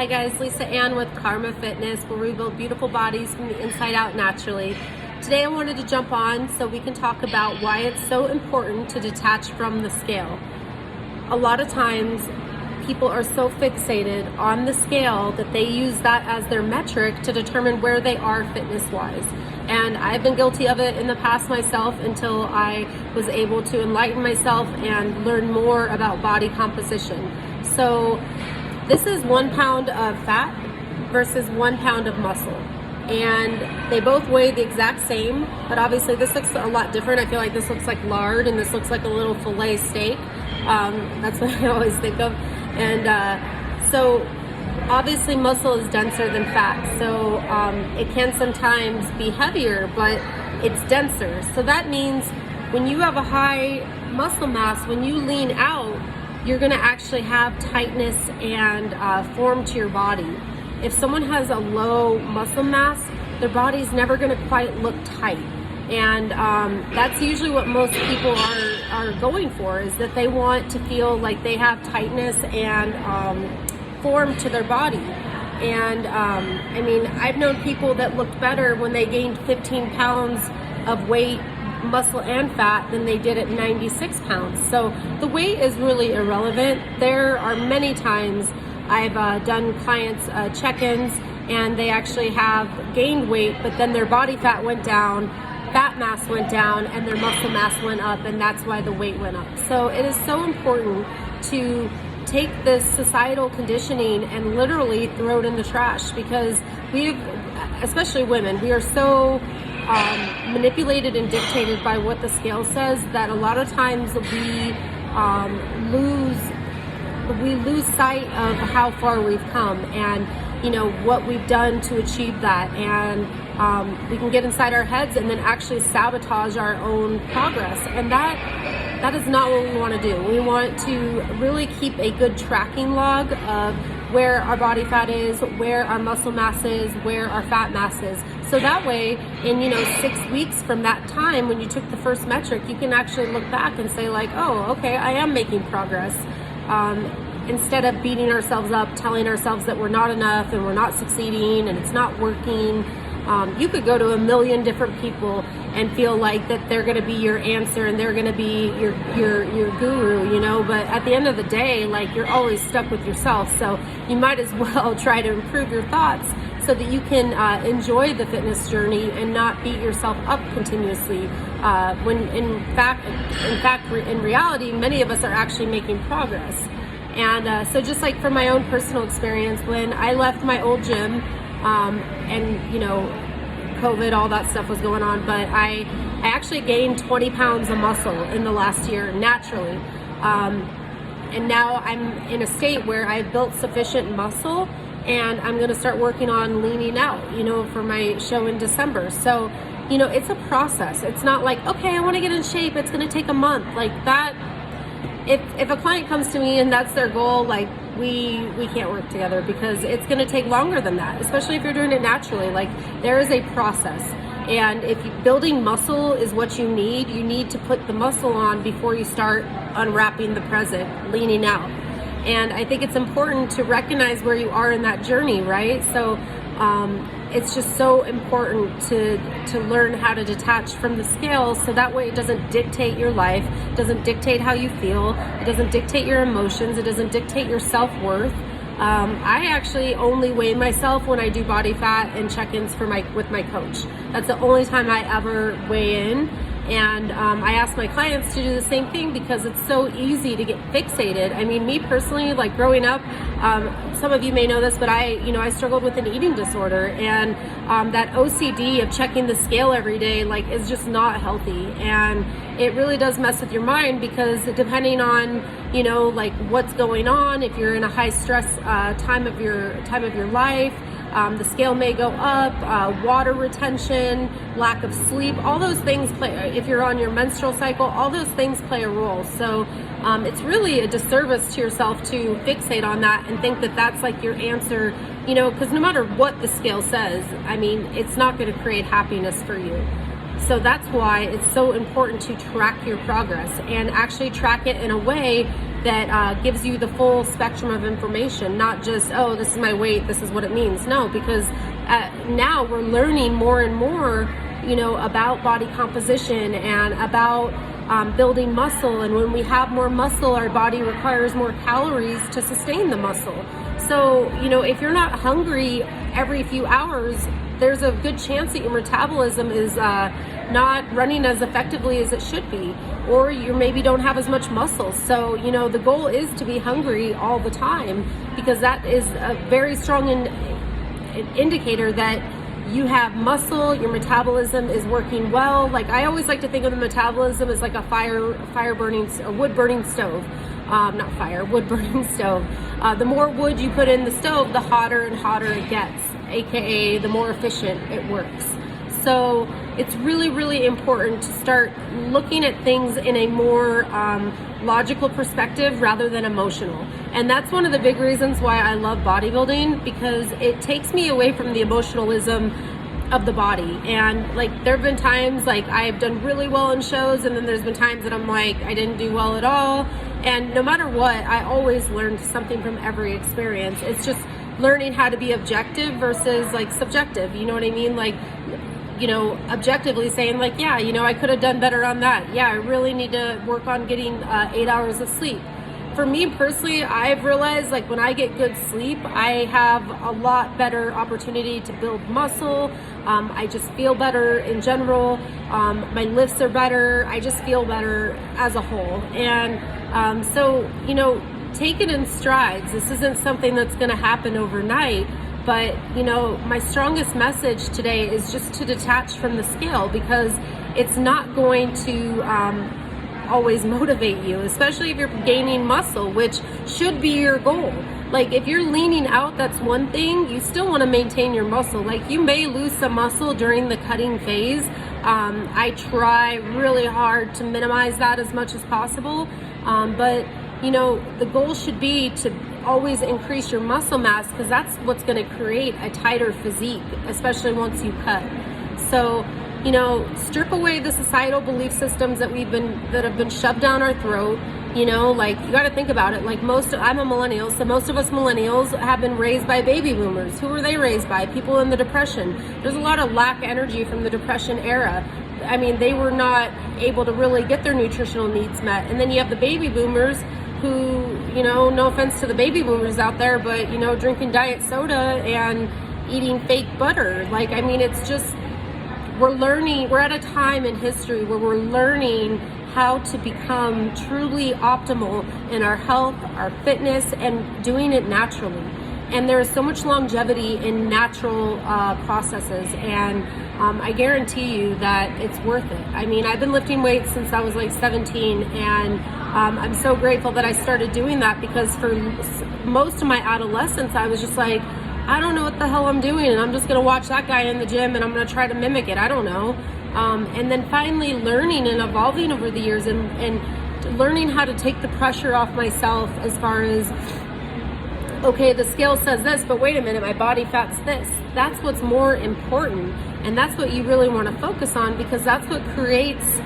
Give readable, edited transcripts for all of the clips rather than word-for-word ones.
Hi guys, Lisa Ann with Carma Fitness, where we build beautiful bodies from the inside out naturally. Today I wanted to jump on so we can talk about why it's so important to detach from the scale. A lot of times people are so fixated on the scale that they use that as their metric to determine where they are fitness-wise. And I've been guilty of it in the past myself until I was able to enlighten myself and learn more about body composition. So this is 1 pound of fat versus 1 pound of muscle. And they both weigh the exact same, but obviously this looks a lot different. I feel like this looks like lard and this looks like a little filet steak. That's what I always think of. And so obviously muscle is denser than fat. So it can sometimes be heavier, but it's denser. So that means when you have a high muscle mass, when you lean out, you're gonna actually have tightness and form to your body. If someone has a low muscle mass, their body's never gonna quite look tight. And that's usually what most people are going for, is that they want to feel like they have tightness and form to their body. And I mean, I've known people that looked better when they gained 15 pounds of weight, muscle and fat, than they did at 96 pounds. So the weight is really irrelevant. There are many times I've done clients check-ins and they actually have gained weight, but then their body fat went down, fat mass went down, and their muscle mass went up, and that's why the weight went up. So it is so important to take this societal conditioning and literally throw it in the trash, because we've, especially women, we are so manipulated and dictated by what the scale says that a lot of times we lose sight of how far we've come and what we've done to achieve that, and we can get inside our heads and then actually sabotage our own progress, and that is not what we want to do. We want to really keep a good tracking log of where our body fat is, where our muscle mass is, where our fat mass is. So that way, in 6 weeks from that time when you took the first metric, you can actually look back and say like, oh, okay, I am making progress. Instead of beating ourselves up, telling ourselves that we're not enough and we're not succeeding and it's not working. You could go to a million different people and feel like that they're going to be your answer and they're going to be your guru, but at the end of the day, like, you're always stuck with yourself. So you might as well try to improve your thoughts so that you can enjoy the fitness journey and not beat yourself up continuously. When in reality, many of us are actually making progress. And so just like from my own personal experience, when I left my old gym, and COVID, all that stuff was going on, but I actually gained 20 pounds of muscle in the last year naturally. And now I'm in a state where I've built sufficient muscle, and I'm gonna start working on leaning out, for my show in December. So, it's a process. It's not like, okay, I wanna get in shape, it's gonna take a month. Like that, if a client comes to me and that's their goal, like, we can't work together, because it's going to take longer than that, especially if you're doing it naturally. Like, there is a process, and if building muscle is what you need to put the muscle on before you start unwrapping the present, leaning out. And I think it's important to recognize where you are in that journey, right? So it's just so important to learn how to detach from the scale, so that way it doesn't dictate your life, it doesn't dictate how you feel, it doesn't dictate your emotions, it doesn't dictate your self-worth. I actually only weigh myself when I do body fat and check-ins with my coach. That's the only time I ever weigh in. And I ask my clients to do the same thing, because it's so easy to get fixated. I mean, me personally, like growing up, some of you may know this, but I struggled with an eating disorder, and that OCD of checking the scale every day, like, is just not healthy. And it really does mess with your mind, because depending on, like what's going on, if you're in a high stress time of your life, the scale may go up, water retention, lack of sleep, all those things play. If you're on your menstrual cycle, all those things play a role. So it's really a disservice to yourself to fixate on that and think that that's like your answer, because no matter what the scale says, I mean, it's not going to create happiness for you. So that's why it's so important to track your progress and actually track it in a way that gives you the full spectrum of information, not just, oh, this is my weight, this is what it means. No, because now we're learning more and more, about body composition and about building muscle. And when we have more muscle, our body requires more calories to sustain the muscle. So, if you're not hungry every few hours, there's a good chance that your metabolism is not running as effectively as it should be, or you maybe don't have as much muscle. So, the goal is to be hungry all the time, because that is a very strong indicator that you have muscle, your metabolism is working well. Like, I always like to think of the metabolism as like a wood burning stove. Wood burning stove. The more wood you put in the stove, the hotter and hotter it gets, aka the more efficient it works. So it's really, really important to start looking at things in a more logical perspective rather than emotional. And that's one of the big reasons why I love bodybuilding, because it takes me away from the emotionalism of the body. And like, there have been times like I've done really well in shows, and then there's been times that I'm like, I didn't do well at all. And no matter what, I always learned something from every experience. It's just learning how to be objective versus like subjective. You know what I mean? Like, objectively saying like, yeah, I could have done better on that. Yeah, I really need to work on getting 8 hours of sleep. For me personally, I've realized like when I get good sleep, I have a lot better opportunity to build muscle. I just feel better in general. My lifts are better. I just feel better as a whole. And so, take it in strides. This isn't something that's going to happen overnight. But, my strongest message today is just to detach from the scale, because it's not going to always motivate you, especially if you're gaining muscle, which should be your goal. Like, if you're leaning out, that's one thing. You still want to maintain your muscle. Like, you may lose some muscle during the cutting phase. I try really hard to minimize that as much as possible. But the goal should be to always increase your muscle mass, because that's what's going to create a tighter physique, especially once you cut. So, strip away the societal belief systems that have been shoved down our throat. Like, you got to think about it. Like, I'm a millennial, so most of us millennials have been raised by baby boomers. Who were they raised by? People in the Depression. There's a lot of lack energy from the Depression era. I mean, they were not able to really get their nutritional needs met. And then you have the baby boomers who, no offense to the baby boomers out there, but, drinking diet soda and eating fake butter. Like, I mean, it's just, we're at a time in history where we're learning how to become truly optimal in our health, our fitness, and doing it naturally. And there's so much longevity in natural processes, and I guarantee you that it's worth it. I mean, I've been lifting weights since I was like 17, and I'm so grateful that I started doing that, because for most of my adolescence, I was just like, I don't know what the hell I'm doing, and I'm just gonna watch that guy in the gym and I'm gonna try to mimic it. I don't know. And then finally learning and evolving over the years, and learning how to take the pressure off myself as far as, okay, the scale says this, but wait a minute, my body fat's this. That's what's more important, and that's what you really want to focus on, because that's what creates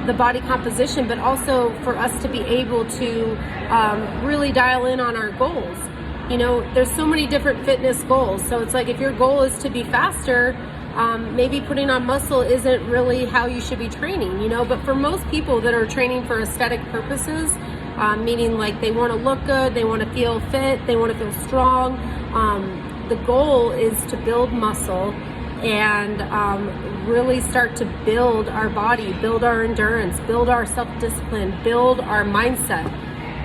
the body composition, but also for us to be able to really dial in on our goals. There's so many different fitness goals. So it's like, if your goal is to be faster, maybe putting on muscle isn't really how you should be training, but for most people that are training for aesthetic purposes, meaning like they want to look good, they want to feel fit, they want to feel strong, the goal is to build muscle and really start to build our body, build our endurance, build our self-discipline, build our mindset.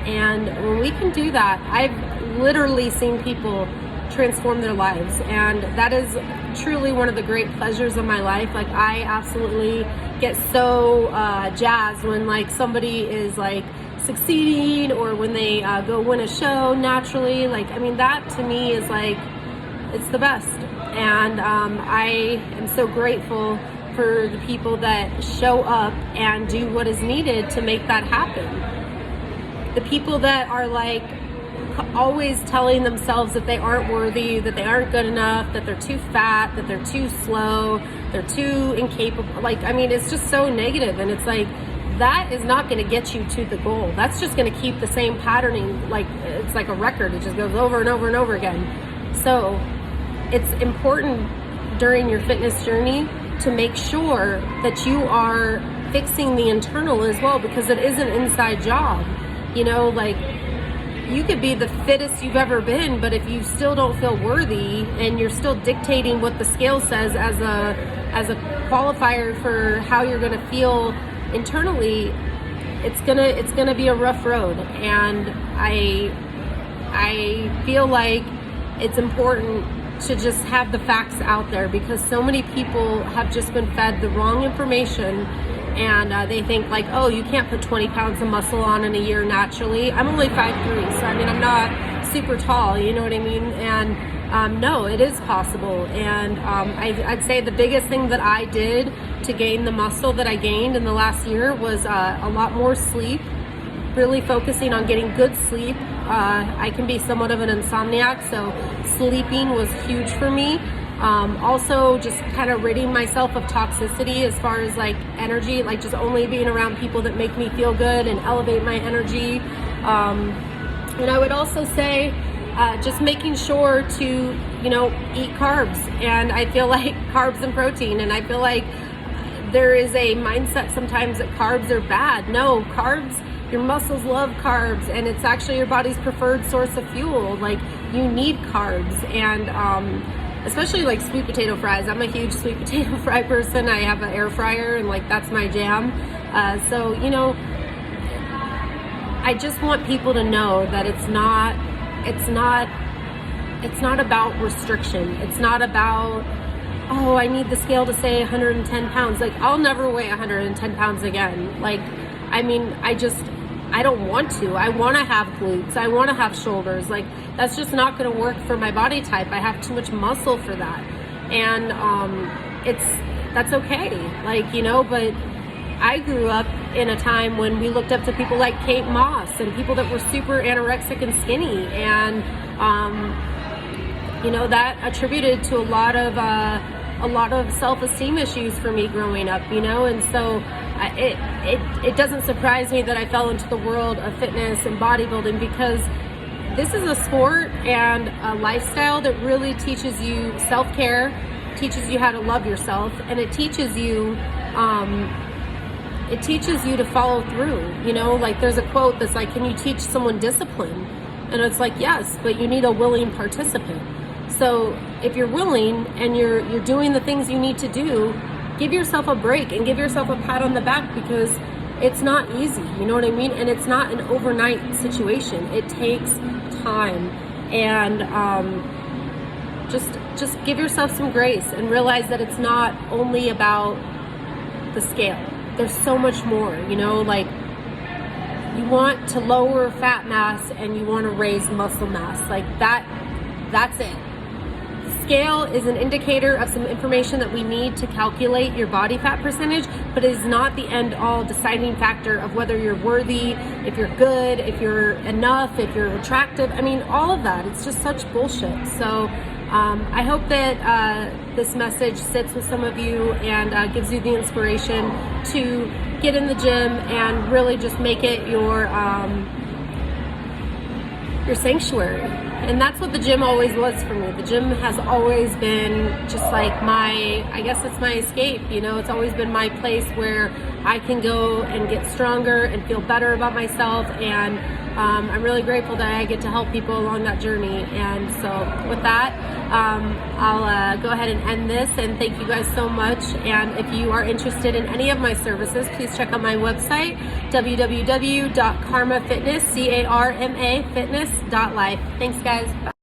And when we can do that, I've literally seen people transform their lives, and that is truly one of the great pleasures of my life. Like, I absolutely get so jazzed when like somebody is like succeeding, or when they go win a show naturally. Like, I mean, that to me is like, it's the best. And I am so grateful for the people that show up and do what is needed to make that happen. The people that are like always telling themselves that they aren't worthy, that they aren't good enough, that they're too fat, that they're too slow, they're too incapable. Like, I mean, it's just so negative. And it's like, that is not going to get you to the goal. That's just going to keep the same patterning. Like, it's like a record. It just goes over and over and over again. So it's important during your fitness journey to make sure that you are fixing the internal as well, because it is an inside job. You know, like, you could be the fittest you've ever been, but if you still don't feel worthy and you're still dictating what the scale says as a qualifier for how you're going to feel internally, it's gonna be a rough road. And I feel like it's important to just have the facts out there, because so many people have just been fed the wrong information, and they think like, oh, you can't put 20 pounds of muscle on in a year naturally. I'm only 5'3", so I mean, I'm not super tall, you know what I mean? And no, it is possible. And I'd say the biggest thing that I did to gain the muscle that I gained in the last year was a lot more sleep, really focusing on getting good sleep. I can be somewhat of an insomniac, so sleeping was huge for me. Also just kind of ridding myself of toxicity as far as like energy, like just only being around people that make me feel good and elevate my energy. And I would also say just making sure to, you know, eat carbs. And I feel like carbs and protein, and I feel like there is a mindset sometimes that carbs are bad. No, carbs, your muscles love carbs, and it's actually your body's preferred source of fuel. Like, you need carbs. And especially like sweet potato fries. I'm a huge sweet potato fry person. I have an air fryer, and like, that's my jam. So, you know, I just want people to know that it's not about restriction. It's not about, oh, I need the scale to say 110 pounds. Like, I'll never weigh 110 pounds again. Like, I mean, I don't want to. I want to have glutes. I want to have shoulders. Like, that's just not going to work for my body type. I have too much muscle for that. And that's okay. Like, you know, but I grew up in a time when we looked up to people like Kate Moss and people that were super anorexic and skinny. And, you know, that attributed to a lot of self-esteem issues for me growing up, you know. And so it doesn't surprise me that I fell into the world of fitness and bodybuilding, because this is a sport and a lifestyle that really teaches you self-care, teaches you how to love yourself, and it teaches you to follow through. You know, like, there's a quote that's like, can you teach someone discipline? And it's like, yes, but you need a willing participant. So if you're willing and you're doing the things you need to do, give yourself a break and give yourself a pat on the back, because it's not easy, you know what I mean? And it's not an overnight situation. It takes time. And just give yourself some grace and realize that it's not only about the scale. There's so much more, you know, like, you want to lower fat mass and you want to raise muscle mass. Like, that's it. Scale is an indicator of some information that we need to calculate your body fat percentage, but it is not the end all deciding factor of whether you're worthy, if you're good, if you're enough, if you're attractive. I mean, all of that. It's just such bullshit. So I hope that this message sits with some of you and gives you the inspiration to get in the gym and really just make it your sanctuary. And that's what the gym always was for me. The gym has always been just like I guess it's my escape, you know. It's always been my place where I can go and get stronger and feel better about myself. And I'm really grateful that I get to help people along that journey. And so with that, I'll go ahead and end this, and thank you guys so much. And if you are interested in any of my services, please check out my website, www.carmafitness, CARMA fitness.life. Thanks, guys. Bye.